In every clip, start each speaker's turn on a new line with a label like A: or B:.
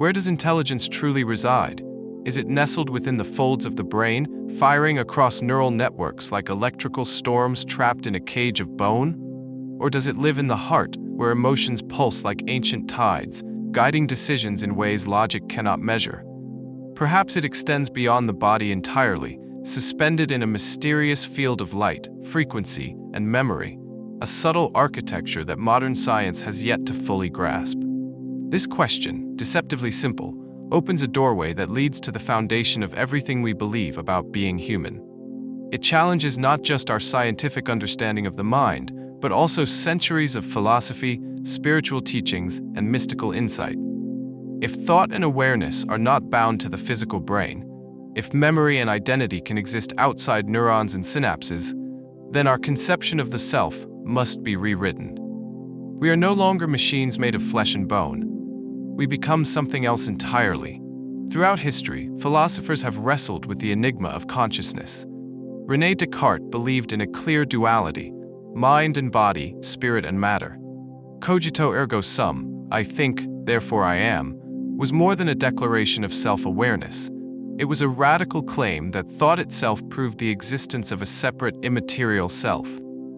A: Where does intelligence truly reside? Is it nestled within the folds of the brain, firing across neural networks like electrical storms trapped in a cage of bone? Or does it live in the heart, where emotions pulse like ancient tides, guiding decisions in ways logic cannot measure? Perhaps it extends beyond the body entirely, suspended in a mysterious field of light, frequency, and memory, a subtle architecture that modern science has yet to fully grasp. This question, deceptively simple, opens a doorway that leads to the foundation of everything we believe about being human. It challenges not just our scientific understanding of the mind, but also centuries of philosophy, spiritual teachings, and mystical insight. If thought and awareness are not bound to the physical brain, if memory and identity can exist outside neurons and synapses, then our conception of the self must be rewritten. We are no longer machines made of flesh and bone. We become something else entirely. Throughout history, philosophers have wrestled with the enigma of consciousness. René Descartes believed in a clear duality, mind and body, spirit and matter. Cogito ergo sum, I think, therefore I am, was more than a declaration of self-awareness. It was a radical claim that thought itself proved the existence of a separate immaterial self.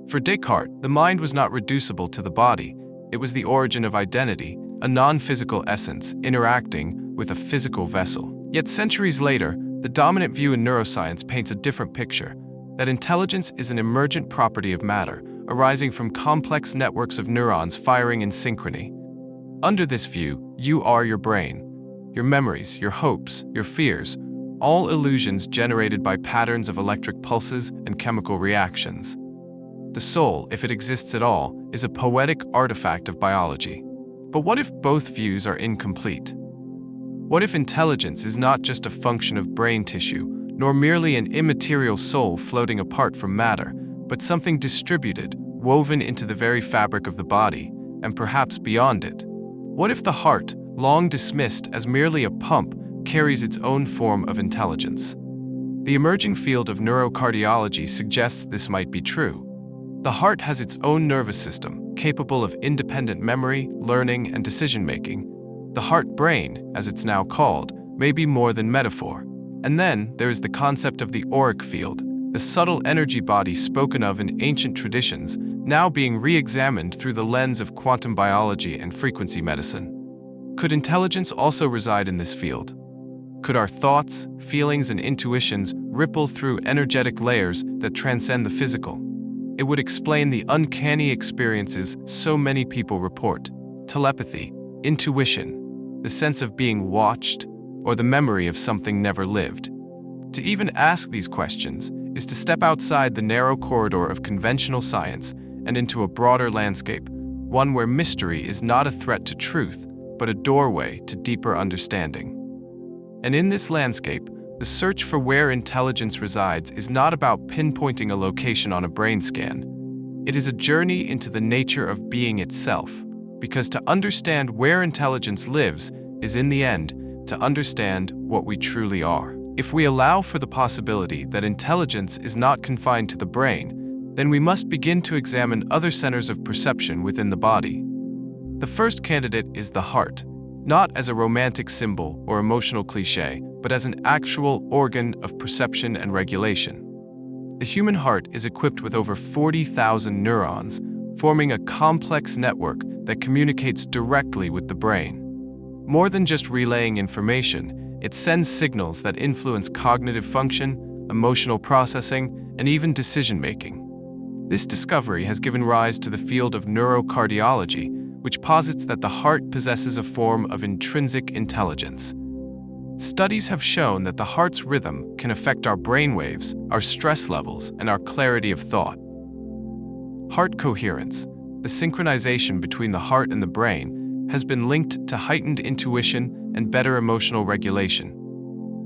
A: For Descartes, the mind was not reducible to the body. It was the origin of identity, a non-physical essence interacting with a physical vessel. Yet centuries later, the dominant view in neuroscience paints a different picture, that intelligence is an emergent property of matter, arising from complex networks of neurons firing in synchrony. Under this view, you are your brain, your memories, your hopes, your fears, all illusions generated by patterns of electric pulses and chemical reactions. The soul, if it exists at all, is a poetic artifact of biology. But what if both views are incomplete? What if intelligence is not just a function of brain tissue, nor merely an immaterial soul floating apart from matter, but something distributed, woven into the very fabric of the body, and perhaps beyond it? What if the heart, long dismissed as merely a pump, carries its own form of intelligence? The emerging field of neurocardiology suggests this might be true. The heart has its own nervous system, capable of independent memory, learning, and decision-making. The heart-brain, as it's now called, may be more than metaphor. And then there is the concept of the auric field, the subtle energy body spoken of in ancient traditions, now being re-examined through the lens of quantum biology and frequency medicine. Could intelligence also reside in this field? Could our thoughts, feelings, and intuitions ripple through energetic layers that transcend the physical? It would explain the uncanny experiences so many people report: telepathy, intuition, the sense of being watched, or the memory of something never lived. To even ask these questions is to step outside the narrow corridor of conventional science and into a broader landscape, one where mystery is not a threat to truth, but a doorway to deeper understanding. And in this landscape, the search for where intelligence resides is not about pinpointing a location on a brain scan. It is a journey into the nature of being itself, because to understand where intelligence lives is, in the end, to understand what we truly are. If we allow for the possibility that intelligence is not confined to the brain, then we must begin to examine other centers of perception within the body. The first candidate is the heart, not as a romantic symbol or emotional cliché, but as an actual organ of perception and regulation. The human heart is equipped with over 40,000 neurons, forming a complex network that communicates directly with the brain. More than just relaying information, it sends signals that influence cognitive function, emotional processing, and even decision-making. This discovery has given rise to the field of neurocardiology, which posits that the heart possesses a form of intrinsic intelligence. Studies have shown that the heart's rhythm can affect our brainwaves, our stress levels, and our clarity of thought. Heart coherence, the synchronization between the heart and the brain, has been linked to heightened intuition and better emotional regulation.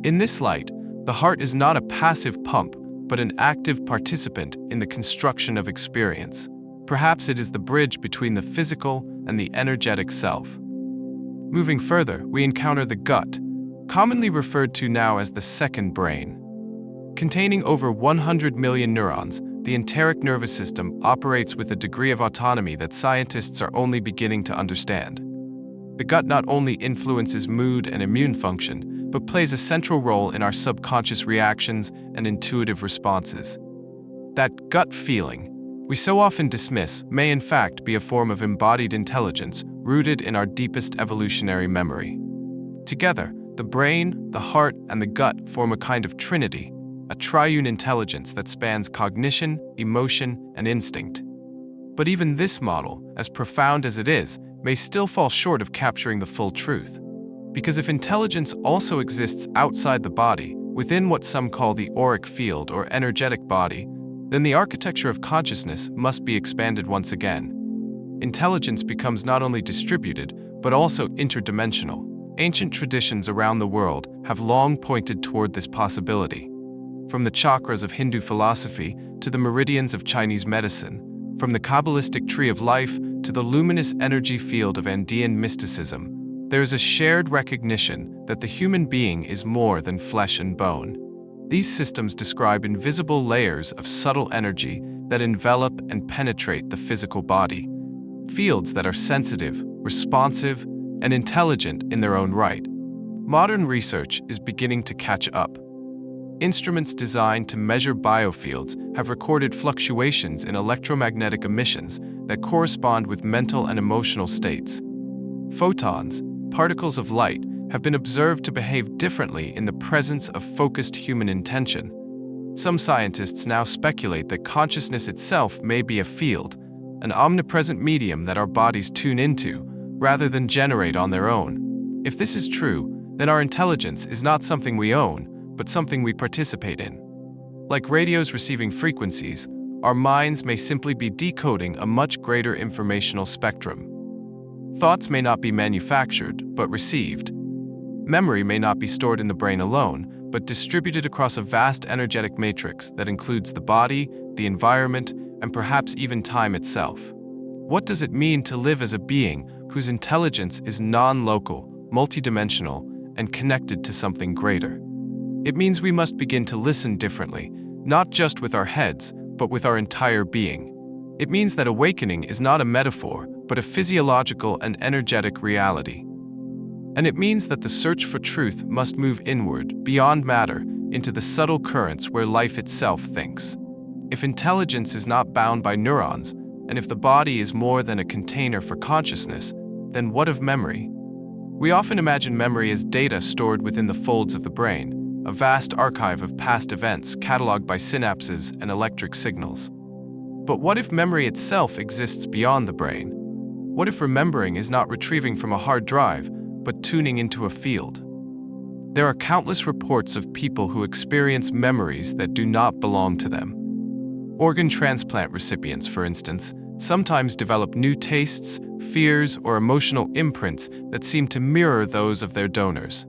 A: In this light, the heart is not a passive pump, but an active participant in the construction of experience. Perhaps it is the bridge between the physical and the energetic self. Moving further, we encounter the gut, commonly referred to now as the second brain. Containing over 100 million neurons, the enteric nervous system operates with a degree of autonomy that scientists are only beginning to understand. The gut not only influences mood and immune function, but plays a central role in our subconscious reactions and intuitive responses. That gut feeling we so often dismiss may in fact be a form of embodied intelligence rooted in our deepest evolutionary memory. Together, the brain, the heart, and the gut form a kind of trinity, a triune intelligence that spans cognition, emotion, and instinct. But even this model, as profound as it is, may still fall short of capturing the full truth. Because if intelligence also exists outside the body, within what some call the auric field or energetic body, then the architecture of consciousness must be expanded once again. Intelligence becomes not only distributed, but also interdimensional. Ancient traditions around the world have long pointed toward this possibility. From the chakras of Hindu philosophy to the meridians of Chinese medicine, from the Kabbalistic tree of life to the luminous energy field of Andean mysticism, there is a shared recognition that the human being is more than flesh and bone. These systems describe invisible layers of subtle energy that envelop and penetrate the physical body, fields that are sensitive, responsive, and intelligent in their own right. Modern research is beginning to catch up. Instruments designed to measure biofields have recorded fluctuations in electromagnetic emissions that correspond with mental and emotional states. Photons, particles of light, have been observed to behave differently in the presence of focused human intention. Some scientists now speculate that consciousness itself may be a field, an omnipresent medium that our bodies tune into, rather than generate on their own. If this is true, then our intelligence is not something we own, but something we participate in. Like radios receiving frequencies, our minds may simply be decoding a much greater informational spectrum. Thoughts may not be manufactured, but received. Memory may not be stored in the brain alone, but distributed across a vast energetic matrix that includes the body, the environment, and perhaps even time itself. What does it mean to live as a being whose intelligence is non-local, multidimensional, and connected to something greater? It means we must begin to listen differently, not just with our heads, but with our entire being. It means that awakening is not a metaphor, but a physiological and energetic reality. And it means that the search for truth must move inward, beyond matter, into the subtle currents where life itself thinks. If intelligence is not bound by neurons, and if the body is more than a container for consciousness, then what of memory? We often imagine memory as data stored within the folds of the brain, a vast archive of past events cataloged by synapses and electric signals. But what if memory itself exists beyond the brain? What if remembering is not retrieving from a hard drive, but tuning into a field? There are countless reports of people who experience memories that do not belong to them. Organ transplant recipients, for instance, sometimes develop new tastes, fears, or emotional imprints that seem to mirror those of their donors.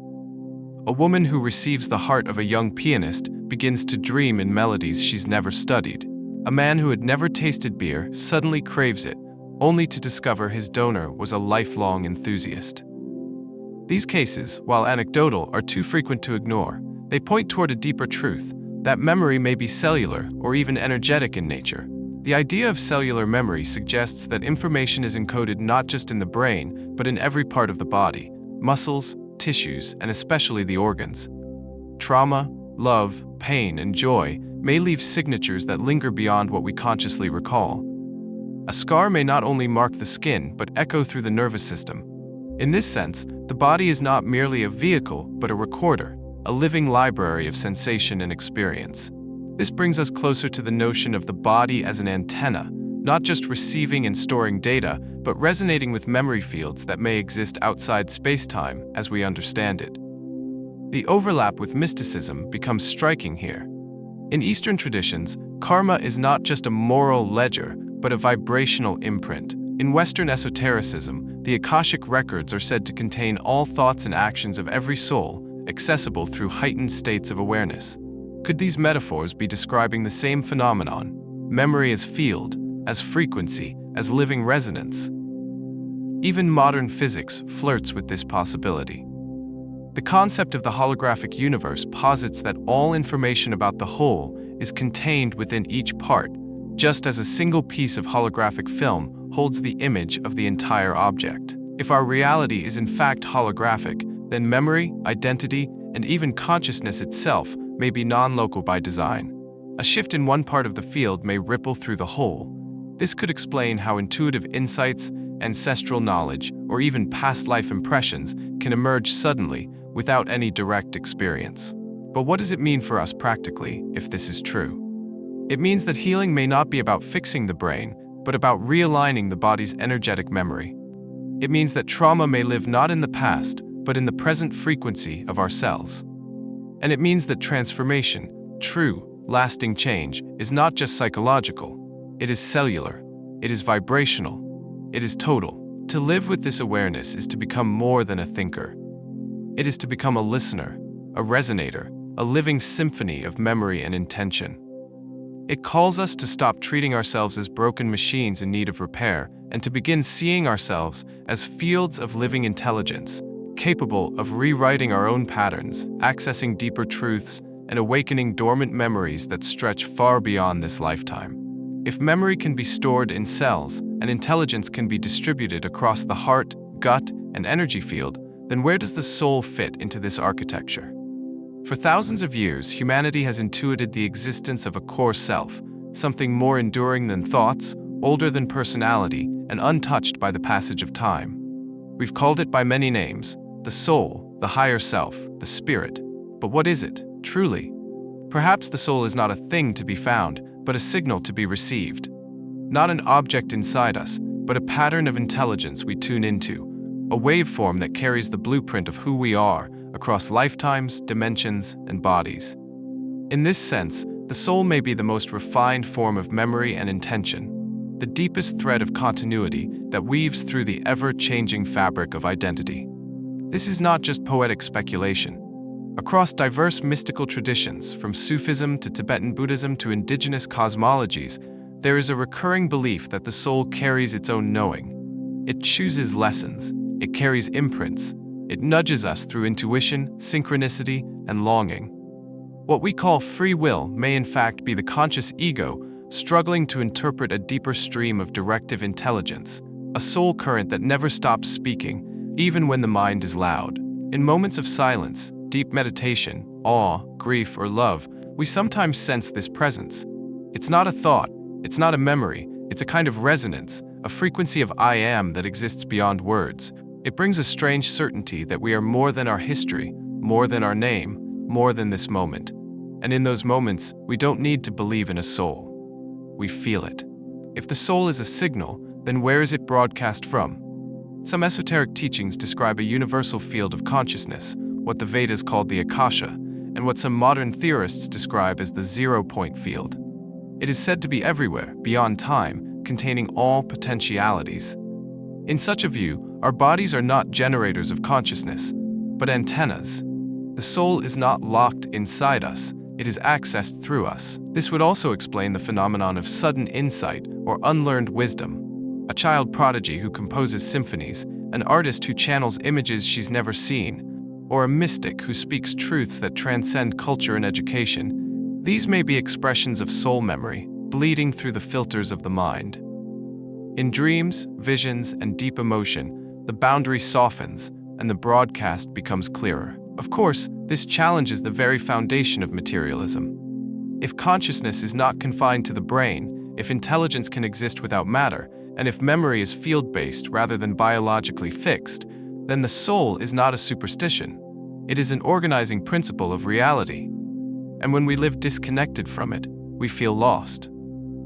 A: A woman who receives the heart of a young pianist begins to dream in melodies she's never studied. A man who had never tasted beer suddenly craves it, only to discover his donor was a lifelong enthusiast. These cases, while anecdotal, are too frequent to ignore. They point toward a deeper truth, that memory may be cellular or even energetic in nature. The idea of cellular memory suggests that information is encoded not just in the brain, but in every part of the body, muscles, tissues, and especially the organs. Trauma, love, pain, and joy may leave signatures that linger beyond what we consciously recall. A scar may not only mark the skin, but echo through the nervous system. In this sense, the body is not merely a vehicle, but a recorder, a living library of sensation and experience. This brings us closer to the notion of the body as an antenna, not just receiving and storing data, but resonating with memory fields that may exist outside space-time as we understand it. The overlap with mysticism becomes striking here. In Eastern traditions, karma is not just a moral ledger, but a vibrational imprint. In Western esotericism, the Akashic records are said to contain all thoughts and actions of every soul, accessible through heightened states of awareness. Could these metaphors be describing the same phenomenon? Memory as field, as frequency, as living resonance? Even modern physics flirts with this possibility. The concept of the holographic universe posits that all information about the whole is contained within each part, just as a single piece of holographic film holds the image of the entire object. If our reality is in fact holographic, then memory, identity, and even consciousness itself may be non-local by design. A shift in one part of the field may ripple through the whole. This could explain how intuitive insights, ancestral knowledge, or even past life impressions can emerge suddenly without any direct experience. But what does it mean for us practically, if this is true? It means that healing may not be about fixing the brain, but about realigning the body's energetic memory. It means that trauma may live not in the past, but in the present frequency of our cells. And it means that transformation, true, lasting change, is not just psychological. It is cellular. It is vibrational. It is total. To live with this awareness is to become more than a thinker. It is to become a listener, a resonator, a living symphony of memory and intention. It calls us to stop treating ourselves as broken machines in need of repair and to begin seeing ourselves as fields of living intelligence, capable of rewriting our own patterns, accessing deeper truths, and awakening dormant memories that stretch far beyond this lifetime. If memory can be stored in cells and intelligence can be distributed across the heart, gut, and energy field, then where does the soul fit into this architecture? For thousands of years, humanity has intuited the existence of a core self, something more enduring than thoughts, older than personality, and untouched by the passage of time. We've called it by many names: the soul, the higher self, the spirit. But what is it, truly? Perhaps the soul is not a thing to be found, but a signal to be received. Not an object inside us, but a pattern of intelligence we tune into, a waveform that carries the blueprint of who we are across lifetimes, dimensions, and bodies. In this sense, the soul may be the most refined form of memory and intention, the deepest thread of continuity that weaves through the ever-changing fabric of identity. This is not just poetic speculation. Across diverse mystical traditions, from Sufism to Tibetan Buddhism to indigenous cosmologies, there is a recurring belief that the soul carries its own knowing. It chooses lessons, it carries imprints, it nudges us through intuition, synchronicity, and longing. What we call free will may in fact be the conscious ego struggling to interpret a deeper stream of directive intelligence, a soul current that never stops speaking, even when the mind is loud. In moments of silence, deep meditation, awe, grief, or love, we sometimes sense this presence. It's not a thought, it's not a memory, it's a kind of resonance, a frequency of I am that exists beyond words. It brings a strange certainty that we are more than our history, more than our name, more than this moment. And in those moments, we don't need to believe in a soul. We feel it. If the soul is a signal, then where is it broadcast from? Some esoteric teachings describe a universal field of consciousness, what the Vedas called the Akasha, and what some modern theorists describe as the zero-point field. It is said to be everywhere, beyond time, containing all potentialities. In such a view, our bodies are not generators of consciousness, but antennas. The soul is not locked inside us, it is accessed through us. This would also explain the phenomenon of sudden insight or unlearned wisdom. A child prodigy who composes symphonies, an artist who channels images she's never seen, or a mystic who speaks truths that transcend culture and education. These may be expressions of soul memory, bleeding through the filters of the mind. In dreams, visions, and deep emotion, the boundary softens and the broadcast becomes clearer. Of course, this challenges the very foundation of materialism. If consciousness is not confined to the brain, if intelligence can exist without matter, and if memory is field-based rather than biologically fixed, then the soul is not a superstition. It is an organizing principle of reality. And when we live disconnected from it, we feel lost.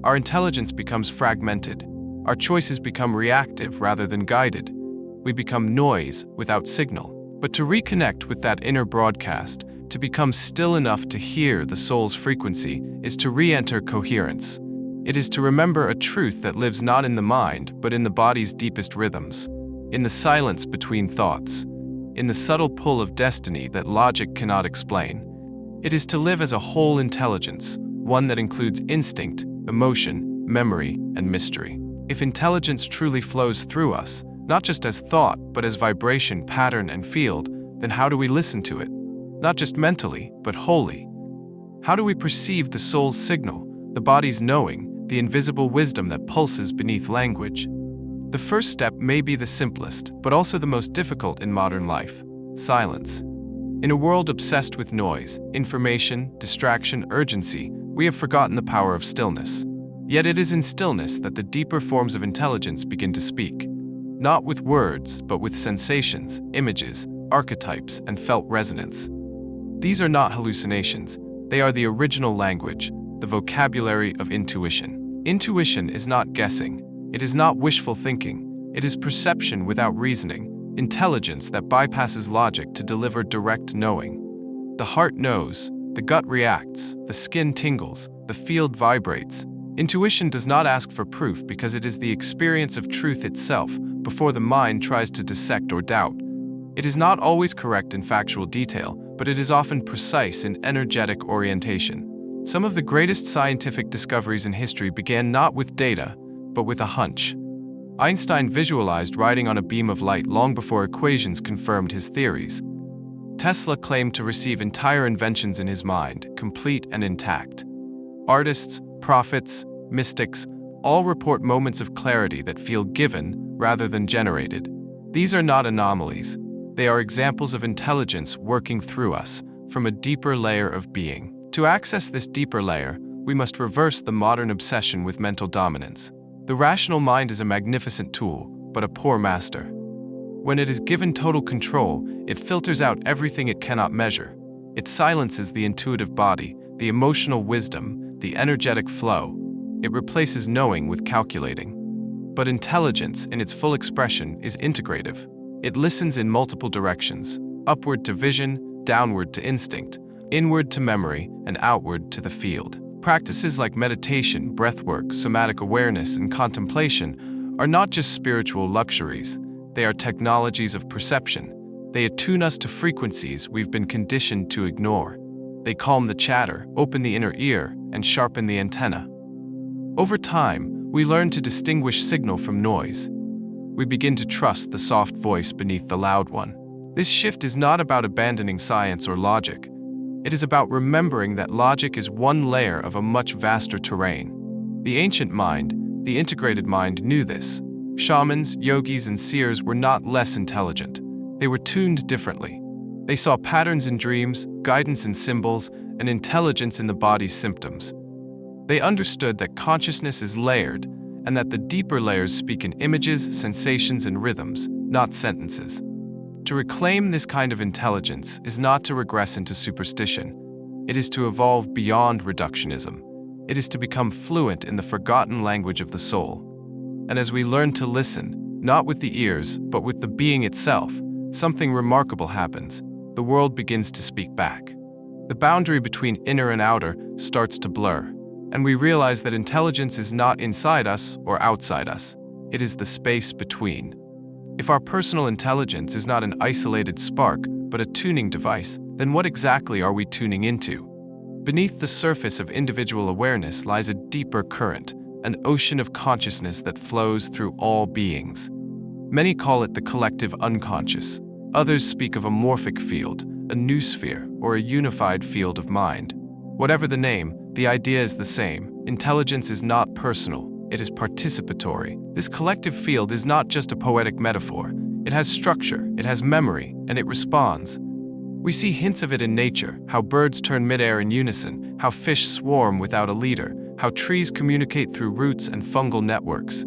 A: Our intelligence becomes fragmented. Our choices become reactive rather than guided. We become noise without signal. But to reconnect with that inner broadcast, to become still enough to hear the soul's frequency, is to re-enter coherence. It is to remember a truth that lives not in the mind, but in the body's deepest rhythms, in the silence between thoughts, in the subtle pull of destiny that logic cannot explain. It is to live as a whole intelligence, one that includes instinct, emotion, memory, and mystery. If intelligence truly flows through us, not just as thought, but as vibration, pattern, and field, then how do we listen to it? Not just mentally, but wholly. How do we perceive the soul's signal, the body's knowing, the invisible wisdom that pulses beneath language? The first step may be the simplest, but also the most difficult in modern life: silence. In a world obsessed with noise, information, distraction, urgency, we have forgotten the power of stillness. Yet it is in stillness that the deeper forms of intelligence begin to speak. Not with words, but with sensations, images, archetypes, and felt resonance. These are not hallucinations. They are the original language, the vocabulary of intuition. Intuition is not guessing. It is not wishful thinking. It is perception without reasoning, intelligence that bypasses logic to deliver direct knowing. The heart knows, the gut reacts, the skin tingles, the field vibrates. Intuition does not ask for proof because it is the experience of truth itself before the mind tries to dissect or doubt. It is not always correct in factual detail, but it is often precise in energetic orientation. Some of the greatest scientific discoveries in history began not with data, but with a hunch. Einstein visualized riding on a beam of light long before equations confirmed his theories. Tesla claimed to receive entire inventions in his mind, complete and intact. Artists, prophets, mystics, all report moments of clarity that feel given rather than generated. These are not anomalies. They are examples of intelligence working through us from a deeper layer of being. To access this deeper layer, we must reverse the modern obsession with mental dominance. The rational mind is a magnificent tool, but a poor master. When it is given total control, it filters out everything it cannot measure. It silences the intuitive body, the emotional wisdom, the energetic flow. It replaces knowing with calculating. But intelligence, in its full expression, is integrative. It listens in multiple directions, upward to vision, downward to instinct, inward to memory, and outward to the field. Practices like meditation, breathwork, somatic awareness, and contemplation are not just spiritual luxuries. They are technologies of perception. They attune us to frequencies we've been conditioned to ignore. They calm the chatter, open the inner ear, and sharpen the antenna. Over time, we learn to distinguish signal from noise. We begin to trust the soft voice beneath the loud one. This shift is not about abandoning science or logic. It is about remembering that logic is one layer of a much vaster terrain. The ancient mind, the integrated mind, knew this. Shamans, yogis, and seers were not less intelligent. They were tuned differently. They saw patterns in dreams, guidance in symbols, and intelligence in the body's symptoms. They understood that consciousness is layered, and that the deeper layers speak in images, sensations, and rhythms, not sentences. To reclaim this kind of intelligence is not to regress into superstition. It is to evolve beyond reductionism. It is to become fluent in the forgotten language of the soul. And as we learn to listen, not with the ears, but with the being itself, something remarkable happens. The world begins to speak back. The boundary between inner and outer starts to blur, and we realize that intelligence is not inside us or outside us. It is the space between. If our personal intelligence is not an isolated spark, but a tuning device, then what exactly are we tuning into? Beneath the surface of individual awareness lies a deeper current, an ocean of consciousness that flows through all beings. Many call it the collective unconscious. Others speak of a morphic field, a noosphere, or a unified field of mind. Whatever the name, the idea is the same. Intelligence is not personal. It is participatory. This collective field is not just a poetic metaphor. It has structure, it has memory, and it responds. We see hints of it in nature, how birds turn midair in unison, how fish swarm without a leader, how trees communicate through roots and fungal networks.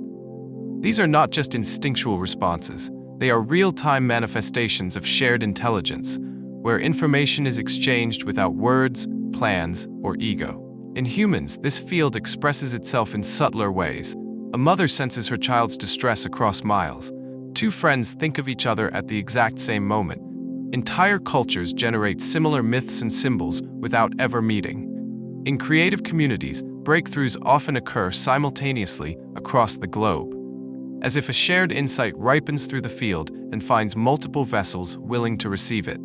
A: These are not just instinctual responses. They are real-time manifestations of shared intelligence, where information is exchanged without words, plans, or ego. In humans, this field expresses itself in subtler ways. A mother senses her child's distress across miles. Two friends think of each other at the exact same moment. Entire cultures generate similar myths and symbols without ever meeting. In creative communities, breakthroughs often occur simultaneously across the globe, as if a shared insight ripens through the field and finds multiple vessels willing to receive it.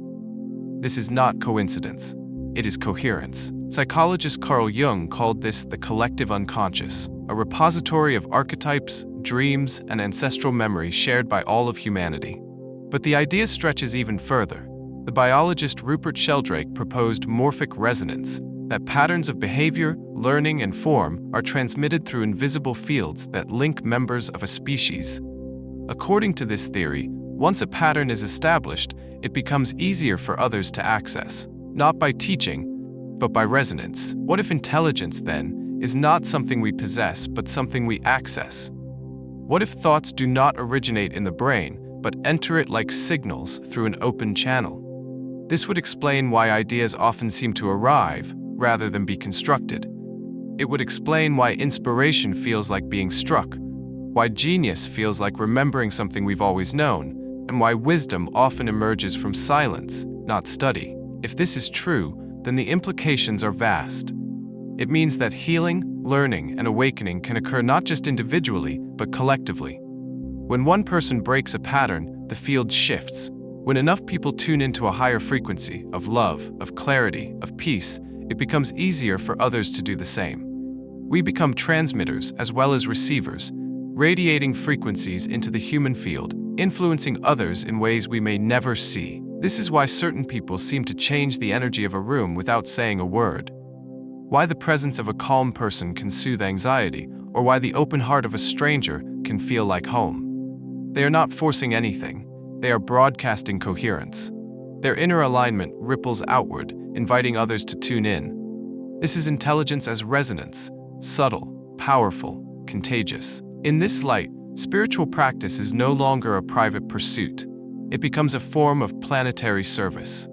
A: This is not coincidence. It is coherence. Psychologist Carl Jung called this the collective unconscious, a repository of archetypes, dreams, and ancestral memory shared by all of humanity. But the idea stretches even further. The biologist Rupert Sheldrake proposed morphic resonance, that patterns of behavior, learning, and form are transmitted through invisible fields that link members of a species. According to this theory, once a pattern is established, it becomes easier for others to access, not by teaching, but by resonance. What if intelligence, then, is not something we possess, but something we access? What if thoughts do not originate in the brain, but enter it like signals through an open channel? This would explain why ideas often seem to arrive, rather than be constructed. It would explain why inspiration feels like being struck, why genius feels like remembering something we've always known, and why wisdom often emerges from silence, not study. If this is true, then the implications are vast. It means that healing, learning, and awakening can occur not just individually, but collectively. When one person breaks a pattern, the field shifts. When enough people tune into a higher frequency of love, of clarity, of peace, it becomes easier for others to do the same. We become transmitters as well as receivers, radiating frequencies into the human field, influencing others in ways we may never see. This is why certain people seem to change the energy of a room without saying a word. Why the presence of a calm person can soothe anxiety, or why the open heart of a stranger can feel like home. They are not forcing anything. They are broadcasting coherence. Their inner alignment ripples outward, inviting others to tune in. This is intelligence as resonance, subtle, powerful, contagious. In this light, spiritual practice is no longer a private pursuit. It becomes a form of planetary service.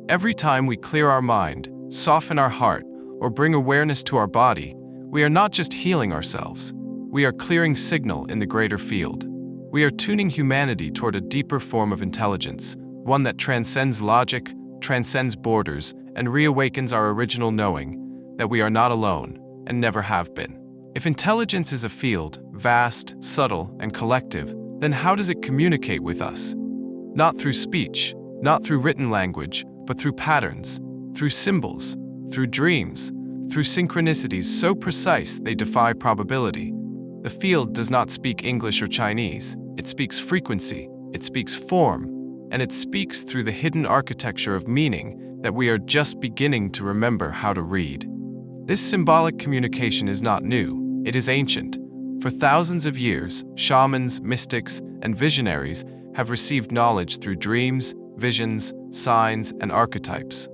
A: Every time we clear our mind, soften our heart, or bring awareness to our body, we are not just healing ourselves. We are clearing signal in the greater field. We are tuning humanity toward a deeper form of intelligence, one that transcends logic, transcends borders, and reawakens our original knowing that we are not alone and never have been. If intelligence is a field, vast, subtle, and collective, then how does it communicate with us? Not through speech, not through written language, but through patterns, through symbols, through dreams, through synchronicities so precise they defy probability. The field does not speak English or Chinese. It speaks frequency, it speaks form, and it speaks through the hidden architecture of meaning that we are just beginning to remember how to read. This symbolic communication is not new, it is ancient. For thousands of years, shamans, mystics, and visionaries have received knowledge through dreams, visions, signs, and archetypes.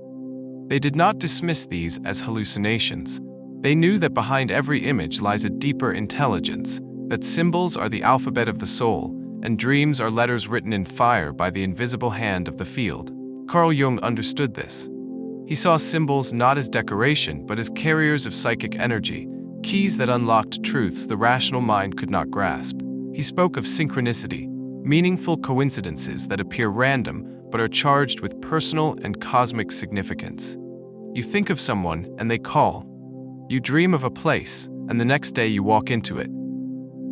A: They did not dismiss these as hallucinations. They knew that behind every image lies a deeper intelligence, that symbols are the alphabet of the soul, and dreams are letters written in fire by the invisible hand of the field. Carl Jung understood this. He saw symbols not as decoration, but as carriers of psychic energy, keys that unlocked truths the rational mind could not grasp. He spoke of synchronicity, meaningful coincidences that appear random, but are charged with personal and cosmic significance. You think of someone, and they call. You dream of a place, and the next day you walk into it.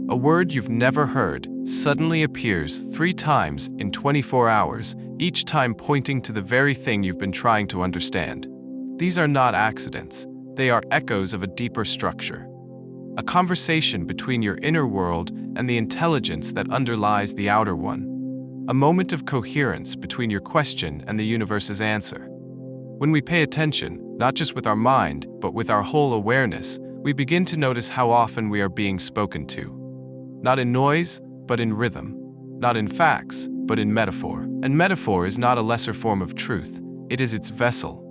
A: A word you've never heard suddenly appears 3 times in 24 hours, each time pointing to the very thing you've been trying to understand. These are not accidents. They are echoes of a deeper structure. A conversation between your inner world and the intelligence that underlies the outer one. A moment of coherence between your question and the universe's answer. When we pay attention, not just with our mind, but with our whole awareness, we begin to notice how often we are being spoken to. Not in noise, but in rhythm. Not in facts, but in metaphor. And metaphor is not a lesser form of truth, it is its vessel.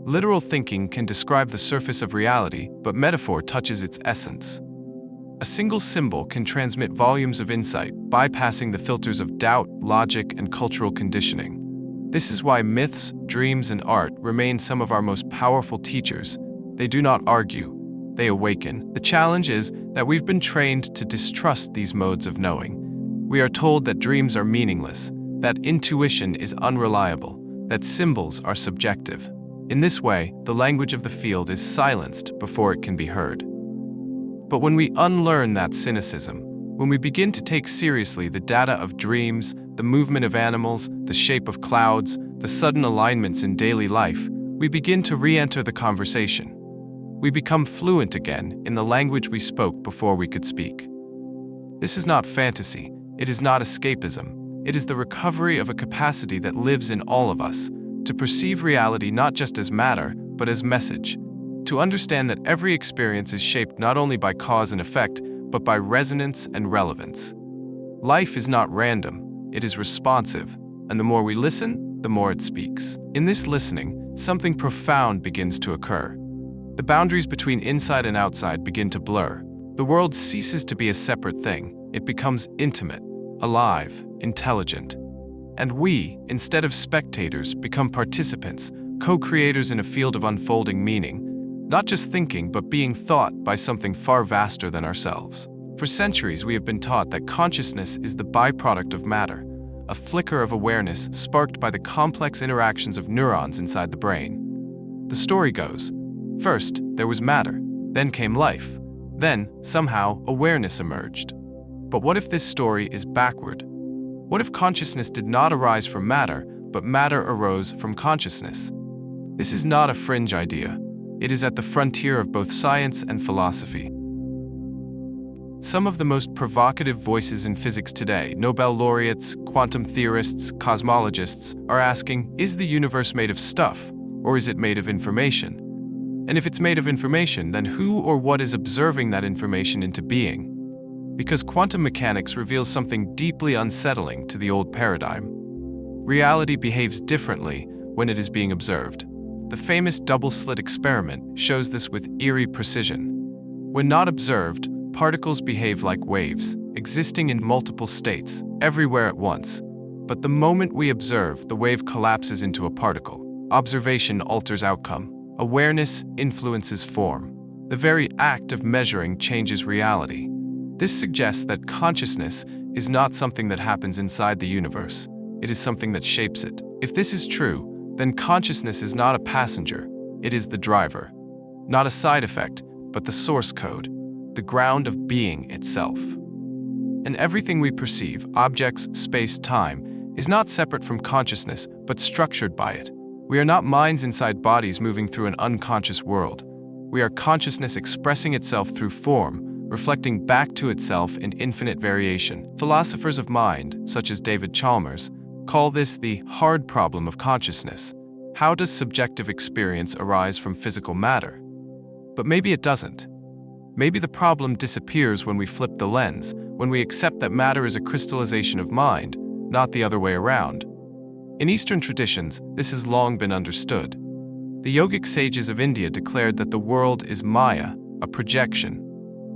A: Literal thinking can describe the surface of reality, but metaphor touches its essence. A single symbol can transmit volumes of insight, bypassing the filters of doubt, logic, and cultural conditioning. This is why myths, dreams, and art remain some of our most powerful teachers. They do not argue, they awaken. The challenge is that we've been trained to distrust these modes of knowing. We are told that dreams are meaningless, that intuition is unreliable, that symbols are subjective. In this way, the language of the field is silenced before it can be heard. But when we unlearn that cynicism, when we begin to take seriously the data of dreams, the movement of animals, the shape of clouds, the sudden alignments in daily life, we begin to re-enter the conversation. We become fluent again in the language we spoke before we could speak. This is not fantasy, it is not escapism, it is the recovery of a capacity that lives in all of us, to perceive reality not just as matter, but as message. To understand that every experience is shaped not only by cause and effect, but by resonance and relevance. Life is not random, it is responsive, and the more we listen, the more it speaks. In this listening, something profound begins to occur. The boundaries between inside and outside begin to blur. The world ceases to be a separate thing. It becomes intimate, alive, intelligent. And we, instead of spectators, become participants, co-creators in a field of unfolding meaning, not just thinking, but being thought by something far vaster than ourselves. For centuries, we have been taught that consciousness is the byproduct of matter, a flicker of awareness sparked by the complex interactions of neurons inside the brain. The story goes, first, there was matter, then came life, then, somehow, awareness emerged. But what if this story is backward? What if consciousness did not arise from matter, but matter arose from consciousness? This is not a fringe idea. It is at the frontier of both science and philosophy. Some of the most provocative voices in physics today, Nobel laureates, quantum theorists, cosmologists, are asking, is the universe made of stuff, or is it made of information? And if it's made of information, then who or what is observing that information into being? Because quantum mechanics reveals something deeply unsettling to the old paradigm. Reality behaves differently when it is being observed. The famous double-slit experiment shows this with eerie precision. When not observed, particles behave like waves, existing in multiple states, everywhere at once. But the moment we observe, the wave collapses into a particle. Observation alters outcome. Awareness influences form. The very act of measuring changes reality. This suggests that consciousness is not something that happens inside the universe. It is something that shapes it. If this is true, then consciousness is not a passenger. It is the driver. Not a side effect, but the source code. The ground of being itself. And everything we perceive, objects, space, time, is not separate from consciousness, but structured by it. We are not minds inside bodies moving through an unconscious world. We are consciousness expressing itself through form, reflecting back to itself in infinite variation. Philosophers of mind, such as David Chalmers, call this the hard problem of consciousness. How does subjective experience arise from physical matter? But maybe it doesn't. Maybe the problem disappears when we flip the lens, when we accept that matter is a crystallization of mind, not the other way around. In Eastern traditions, this has long been understood. The yogic sages of India declared that the world is Maya, a projection.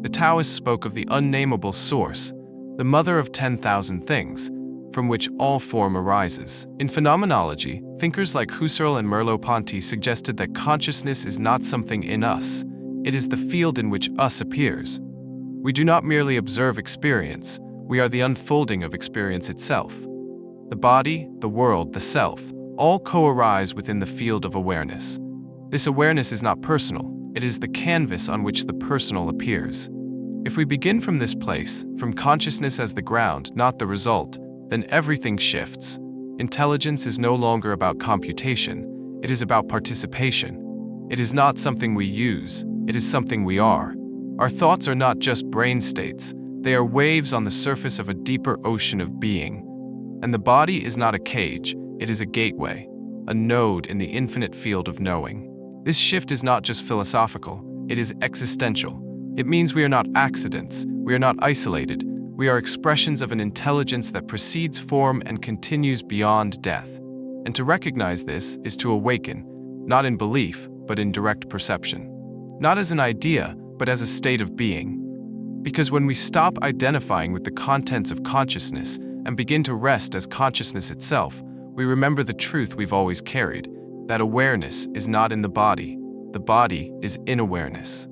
A: The Taoists spoke of the unnameable source, the mother of 10,000 things, from which all form arises. In phenomenology, thinkers like Husserl and Merleau-Ponty suggested that consciousness is not something in us. It is the field in which us appears. We do not merely observe experience, we are the unfolding of experience itself. The body, the world, the self, all co-arise within the field of awareness. This awareness is not personal, it is the canvas on which the personal appears. If we begin from this place, from consciousness as the ground, not the result, then everything shifts. Intelligence is no longer about computation, it is about participation. It is not something we use, it is something we are. Our thoughts are not just brain states, they are waves on the surface of a deeper ocean of being. And the body is not a cage, it is a gateway, a node in the infinite field of knowing. This shift is not just philosophical, it is existential. It means we are not accidents, we are not isolated, we are expressions of an intelligence that precedes form and continues beyond death. And to recognize this is to awaken, not in belief, but in direct perception. Not as an idea, but as a state of being. Because when we stop identifying with the contents of consciousness and begin to rest as consciousness itself, we remember the truth we've always carried, that awareness is not in the body is in awareness.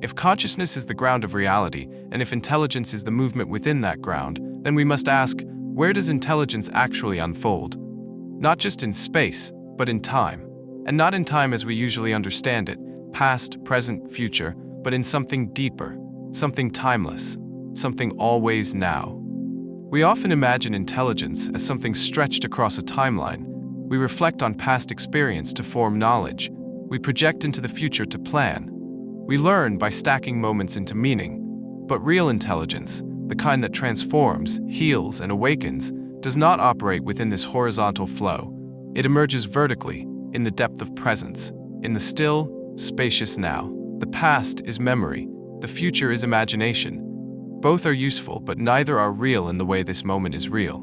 A: If consciousness is the ground of reality, and if intelligence is the movement within that ground, then we must ask, where does intelligence actually unfold? Not just in space, but in time. And not in time as we usually understand it, past, present, future, but in something deeper, something timeless, something always now. We often imagine intelligence as something stretched across a timeline. We reflect on past experience to form knowledge. We project into the future to plan. We learn by stacking moments into meaning. But real intelligence, the kind that transforms, heals, and awakens, does not operate within this horizontal flow. It emerges vertically, in the depth of presence, in the still, spacious now. The past is memory, the future is imagination. Both are useful, but neither are real in the way this moment is real.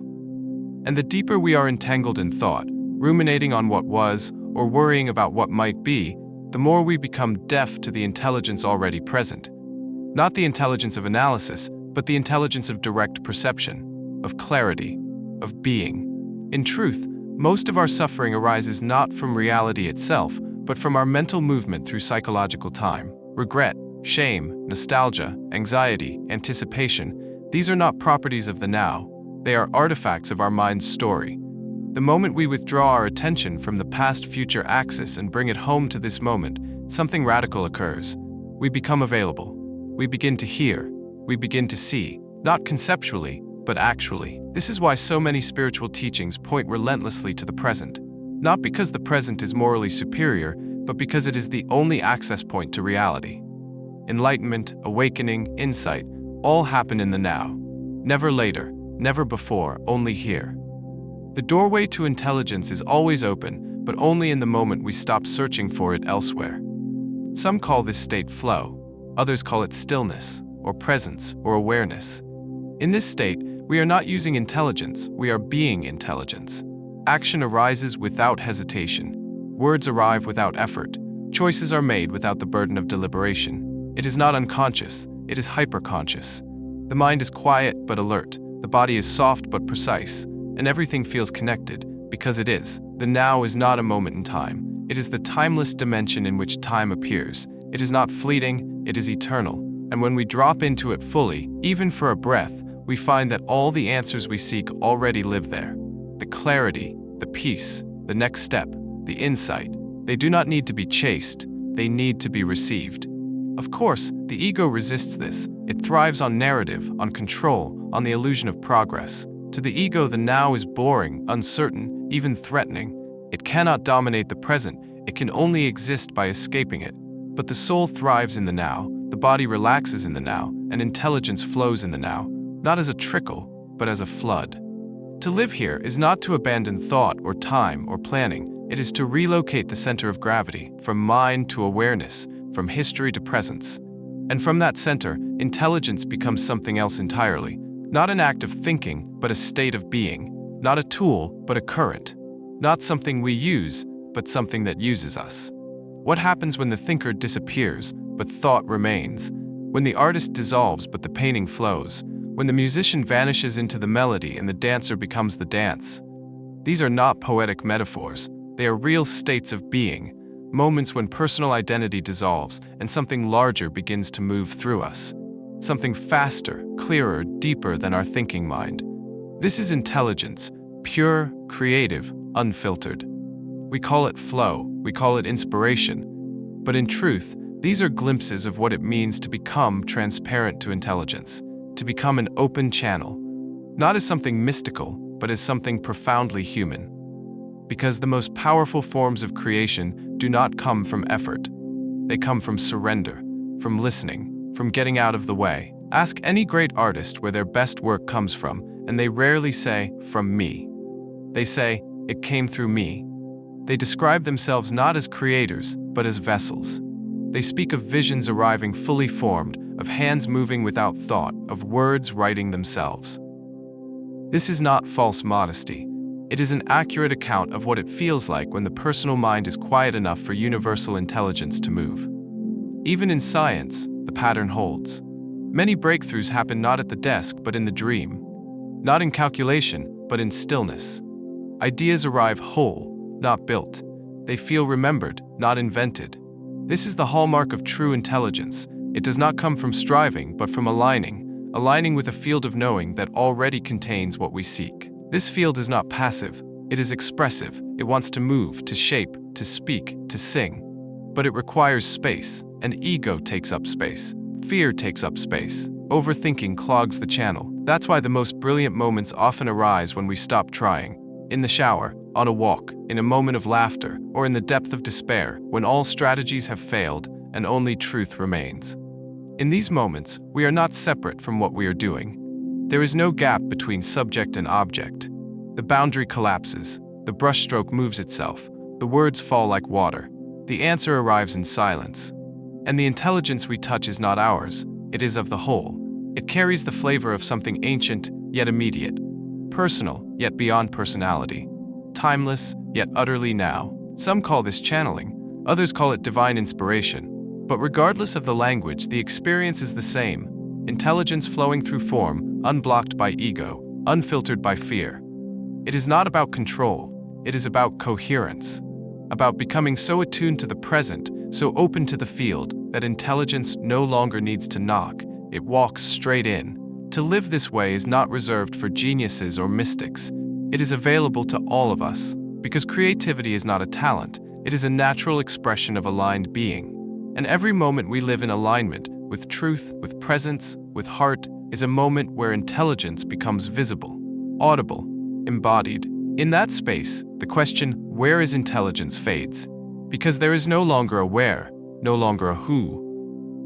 A: And the deeper we are entangled in thought, ruminating on what was, or worrying about what might be, the more we become deaf to the intelligence already present. Not the intelligence of analysis, but the intelligence of direct perception, of clarity, of being. In truth, most of our suffering arises not from reality itself, but from our mental movement through psychological time. Regret, shame, nostalgia, anxiety, anticipation, these are not properties of the now. They are artifacts of our mind's story. The moment we withdraw our attention from the past-future axis and bring it home to this moment, something radical occurs. We become available. We begin to hear. We begin to see, not conceptually, but actually. This is why so many spiritual teachings point relentlessly to the present. Not because the present is morally superior, but because it is the only access point to reality. Enlightenment, awakening, insight, all happen in the now. Never later, never before, only here. The doorway to intelligence is always open, but only in the moment we stop searching for it elsewhere. Some call this state flow, others call it stillness, or presence, or awareness. In this state, we are not using intelligence, we are being intelligence. Action arises without hesitation. Words arrive without effort. Choices are made without the burden of deliberation. It is not unconscious, it is hyperconscious. The mind is quiet but alert, the body is soft but precise, and everything feels connected, because it is. The now is not a moment in time. It is the timeless dimension in which time appears. It is not fleeting, it is eternal. And when we drop into it fully, even for a breath, we find that all the answers we seek already live there. The clarity, the peace, the next step, the insight, they do not need to be chased, they need to be received. Of course, the ego resists this. It thrives on narrative, on control, on the illusion of progress. To the ego, the now is boring, uncertain, even threatening. It cannot dominate the present, it can only exist by escaping it. But the soul thrives in the now, the body relaxes in the now, and intelligence flows in the now, not as a trickle, but as a flood. To live here is not to abandon thought or time or planning, it is to relocate the center of gravity, from mind to awareness, from history to presence. And from that center, intelligence becomes something else entirely. Not an act of thinking, but a state of being. Not a tool, but a current. Not something we use, but something that uses us. What happens when the thinker disappears, but thought remains? When the artist dissolves, but the painting flows? When the musician vanishes into the melody and the dancer becomes the dance? These are not poetic metaphors. They are real states of being, moments when personal identity dissolves and something larger begins to move through us. Something faster, clearer, deeper than our thinking mind. This is intelligence, pure, creative, unfiltered. We call it flow, we call it inspiration. But in truth, these are glimpses of what it means to become transparent to intelligence, to become an open channel, not as something mystical, but as something profoundly human. Because the most powerful forms of creation do not come from effort. They come from surrender, from listening, from getting out of the way. Ask any great artist where their best work comes from, and they rarely say, "From me." They say, "It came through me." They describe themselves not as creators, but as vessels. They speak of visions arriving fully formed, of hands moving without thought, of words writing themselves. This is not false modesty. It is an accurate account of what it feels like when the personal mind is quiet enough for universal intelligence to move. Even in science, the pattern holds. Many breakthroughs happen not at the desk but in the dream. Not in calculation, but in stillness. Ideas arrive whole, not built. They feel remembered, not invented. This is the hallmark of true intelligence. It does not come from striving, but from aligning with a field of knowing that already contains what we seek. This field is not passive, it is expressive. It wants to move, to shape, to speak, to sing. But it requires space, and ego takes up space. Fear takes up space. Overthinking clogs the channel. That's why the most brilliant moments often arise when we stop trying. In the shower, on a walk, in a moment of laughter, or in the depth of despair, when all strategies have failed and only truth remains. In these moments, we are not separate from what we are doing. There is no gap between subject and object. The boundary collapses, the brushstroke moves itself, the words fall like water. The answer arrives in silence. And the intelligence we touch is not ours, it is of the whole. It carries the flavor of something ancient, yet immediate, personal, yet beyond personality, timeless, yet utterly now. Some call this channeling, others call it divine inspiration. But regardless of the language, the experience is the same: intelligence flowing through form, unblocked by ego, unfiltered by fear. It is not about control, it is about coherence, about becoming so attuned to the present, so open to the field, that intelligence no longer needs to knock, it walks straight in. To live this way is not reserved for geniuses or mystics. It is available to all of us, because creativity is not a talent, it is a natural expression of aligned being. And every moment we live in alignment, with truth, with presence, with heart, is a moment where intelligence becomes visible, audible, embodied. In that space, the question, where is intelligence, fades. Because there is no longer a where, no longer a who.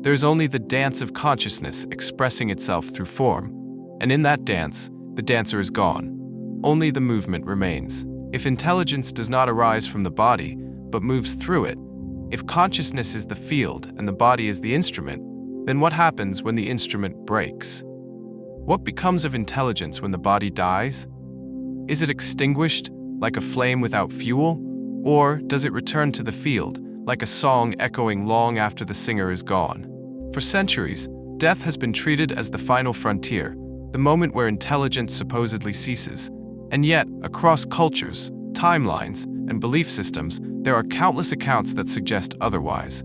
A: There is only the dance of consciousness expressing itself through form. And in that dance, the dancer is gone. Only the movement remains. If intelligence does not arise from the body, but moves through it, if consciousness is the field and the body is the instrument, then what happens when the instrument breaks? What becomes of intelligence when the body dies? Is it extinguished, like a flame without fuel? Or does it return to the field, like a song echoing long after the singer is gone? For centuries, death has been treated as the final frontier, the moment where intelligence supposedly ceases. And yet, across cultures, timelines, and belief systems, there are countless accounts that suggest otherwise.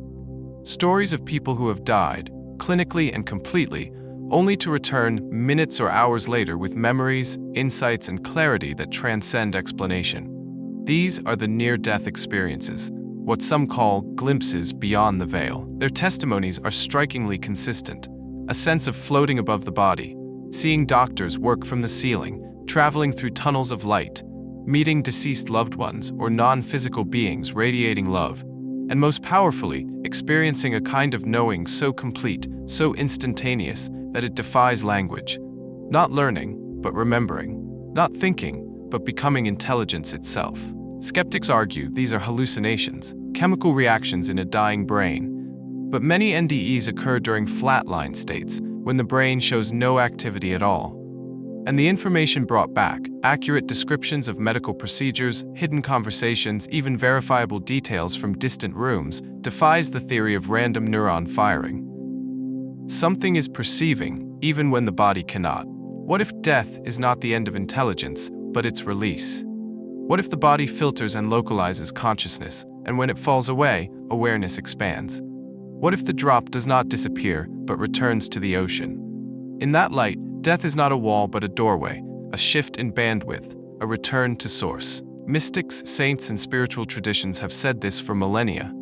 A: Stories of people who have died, clinically and completely, only to return minutes or hours later with memories, insights, and clarity that transcend explanation. These are the near-death experiences, what some call glimpses beyond the veil. Their testimonies are strikingly consistent: a sense of floating above the body, seeing doctors work from the ceiling, traveling through tunnels of light, meeting deceased loved ones or non-physical beings radiating love, and most powerfully, experiencing a kind of knowing so complete, so instantaneous, that it defies language. Not learning, but remembering. Not thinking, but becoming intelligence itself. Skeptics argue these are hallucinations, chemical reactions in a dying brain. But many NDEs occur during flatline states, when the brain shows no activity at all. And the information brought back, accurate descriptions of medical procedures, hidden conversations, even verifiable details from distant rooms, defies the theory of random neuron firing. Something is perceiving, even when the body cannot. What if death is not the end of intelligence, but its release? What if the body filters and localizes consciousness, and when it falls away, awareness expands? What if the drop does not disappear, but returns to the ocean? In that light, death is not a wall but a doorway, a shift in bandwidth, a return to source. Mystics, saints, and spiritual traditions have said this for millennia.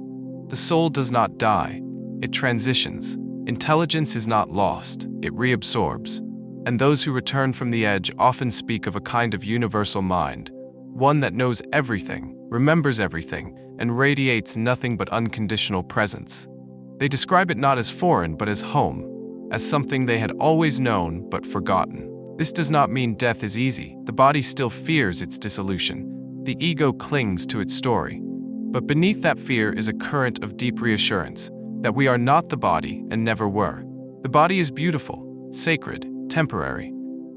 A: The soul does not die, it transitions. Intelligence is not lost, it reabsorbs. And those who return from the edge often speak of a kind of universal mind, one that knows everything, remembers everything, and radiates nothing but unconditional presence. They describe it not as foreign but as home, as something they had always known but forgotten. This does not mean death is easy. The body still fears its dissolution. The ego clings to its story. But beneath that fear is a current of deep reassurance that we are not the body and never were. The body is beautiful, sacred, temporary.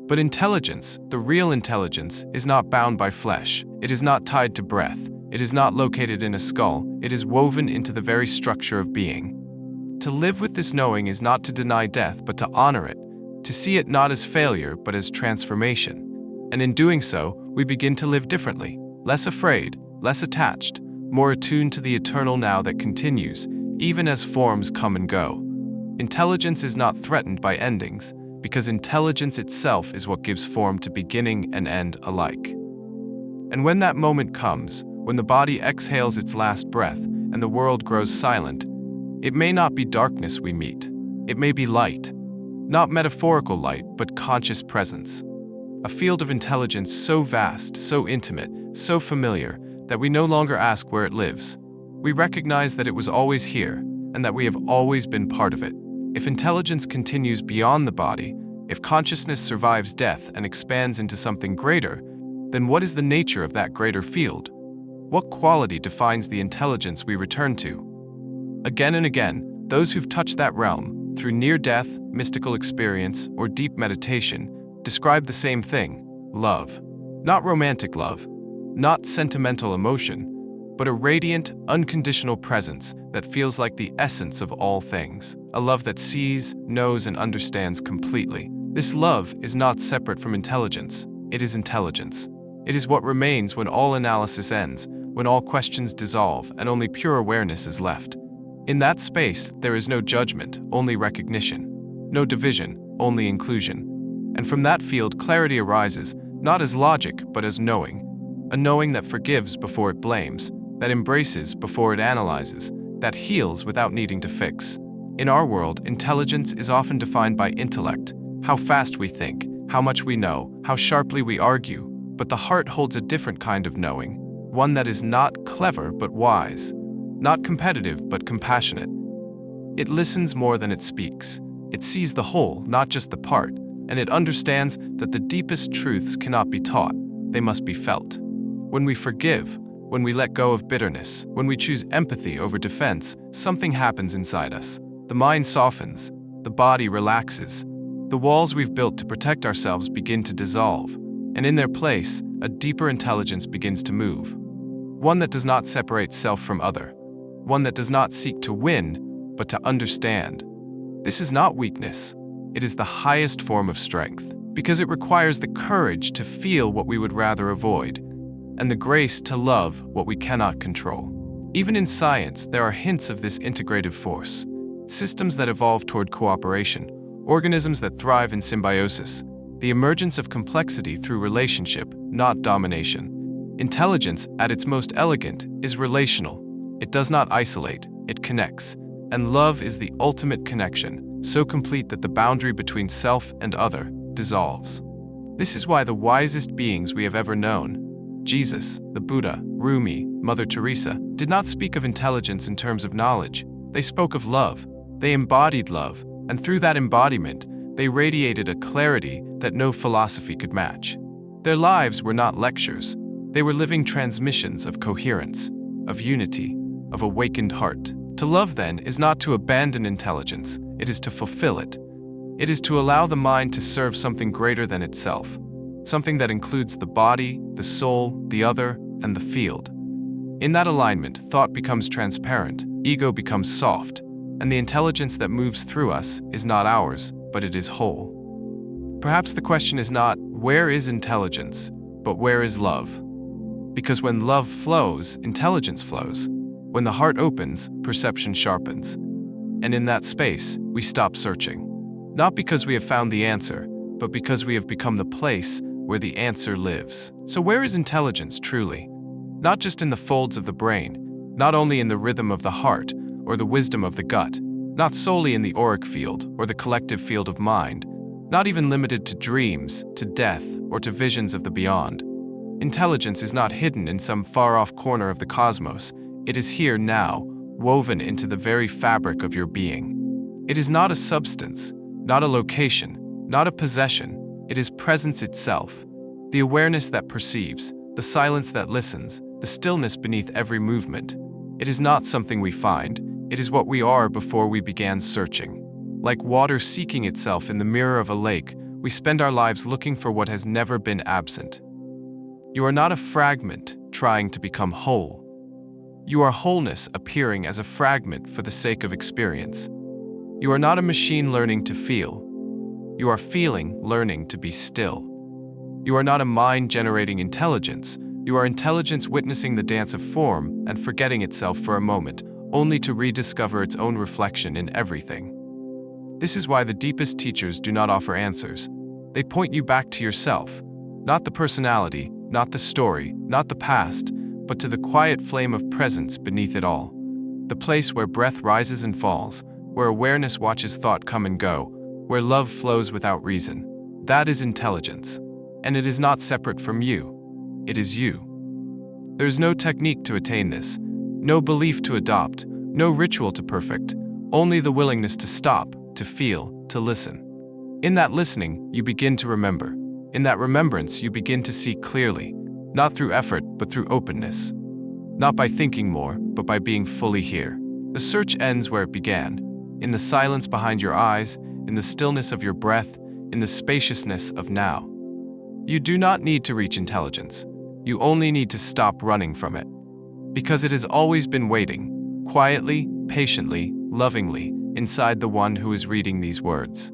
A: But intelligence, the real intelligence, is not bound by flesh. It is not tied to breath. It is not located in a skull. It is woven into the very structure of being. To live with this knowing is not to deny death, but to honor it, to see it not as failure, but as transformation. And in doing so, we begin to live differently, less afraid, less attached, more attuned to the eternal now that continues, even as forms come and go. Intelligence is not threatened by endings, because intelligence itself is what gives form to beginning and end alike. And when that moment comes, when the body exhales its last breath and the world grows silent, it may not be darkness we meet. It may be light. Not metaphorical light, but conscious presence. A field of intelligence so vast, so intimate, so familiar, that we no longer ask where it lives. We recognize that it was always here, and that we have always been part of it. If intelligence continues beyond the body, if consciousness survives death and expands into something greater, then what is the nature of that greater field? What quality defines the intelligence we return to? Again and again, those who've touched that realm, through near-death, mystical experience, or deep meditation, describe the same thing: love. Not romantic love, not sentimental emotion, but a radiant, unconditional presence that feels like the essence of all things. A love that sees, knows, and understands completely. This love is not separate from intelligence. It is intelligence. It is what remains when all analysis ends, when all questions dissolve, and only pure awareness is left. In that space, there is no judgment, only recognition. No division, only inclusion. And from that field, clarity arises, not as logic, but as knowing. A knowing that forgives before it blames, that embraces before it analyzes, that heals without needing to fix. In our world, intelligence is often defined by intellect, how fast we think, how much we know, how sharply we argue, but the heart holds a different kind of knowing, one that is not clever but wise, not competitive but compassionate. It listens more than it speaks. It sees the whole, not just the part, and it understands that the deepest truths cannot be taught, they must be felt. When we forgive, when we let go of bitterness, when we choose empathy over defense, something happens inside us. The mind softens, the body relaxes, the walls we've built to protect ourselves begin to dissolve, and in their place, a deeper intelligence begins to move. One that does not separate self from other, one that does not seek to win, but to understand. This is not weakness, it is the highest form of strength, because it requires the courage to feel what we would rather avoid, and the grace to love what we cannot control. Even in science, there are hints of this integrative force. Systems that evolve toward cooperation, organisms that thrive in symbiosis, the emergence of complexity through relationship, not domination. Intelligence, at its most elegant, is relational. It does not isolate, it connects. And love is the ultimate connection, so complete that the boundary between self and other dissolves. This is why the wisest beings we have ever known, Jesus, the Buddha, Rumi, Mother Teresa, did not speak of intelligence in terms of knowledge. They spoke of love. They embodied love, and through that embodiment, they radiated a clarity that no philosophy could match. Their lives were not lectures. They were living transmissions of coherence, of unity, of awakened heart. To love, then, is not to abandon intelligence. It is to fulfill it. It is to allow the mind to serve something greater than itself, something that includes the body, the soul, the other, and the field. In that alignment, thought becomes transparent, ego becomes soft, and the intelligence that moves through us is not ours, but it is whole. Perhaps the question is not, where is intelligence, but where is love? Because when love flows, intelligence flows. When the heart opens, perception sharpens. And in that space, we stop searching. Not because we have found the answer, but because we have become the place where the answer lives. So where is intelligence truly? Not just in the folds of the brain, not only in the rhythm of the heart or the wisdom of the gut, not solely in the auric field or the collective field of mind, not even limited to dreams, to death, or to visions of the beyond. Intelligence is not hidden in some far-off corner of the cosmos. It is here now, woven into the very fabric of your being. It is not a substance, not a location, not a possession. It is presence itself, the awareness that perceives, the silence that listens, the stillness beneath every movement. It is not something we find, it is what we are before we began searching. Like water seeking itself in the mirror of a lake, we spend our lives looking for what has never been absent. You are not a fragment trying to become whole. You are wholeness appearing as a fragment for the sake of experience. You are not a machine learning to feel. You are feeling, learning to be still. You are not a mind generating intelligence. You are intelligence witnessing the dance of form and forgetting itself for a moment, only to rediscover its own reflection in everything. This is why the deepest teachers do not offer answers. They point you back to yourself, not the personality, not the story, not the past, but to the quiet flame of presence beneath it all. The place where breath rises and falls, where awareness watches thought come and go, where love flows without reason. That is intelligence. And it is not separate from you. It is you. There is no technique to attain this, no belief to adopt, no ritual to perfect, only the willingness to stop, to feel, to listen. In that listening, you begin to remember. In that remembrance, you begin to see clearly, not through effort, but through openness. Not by thinking more, but by being fully here. The search ends where it began, in the silence behind your eyes, in the stillness of your breath, in the spaciousness of now. You do not need to reach intelligence. You only need to stop running from it. Because it has always been waiting, quietly, patiently, lovingly, inside the one who is reading these words.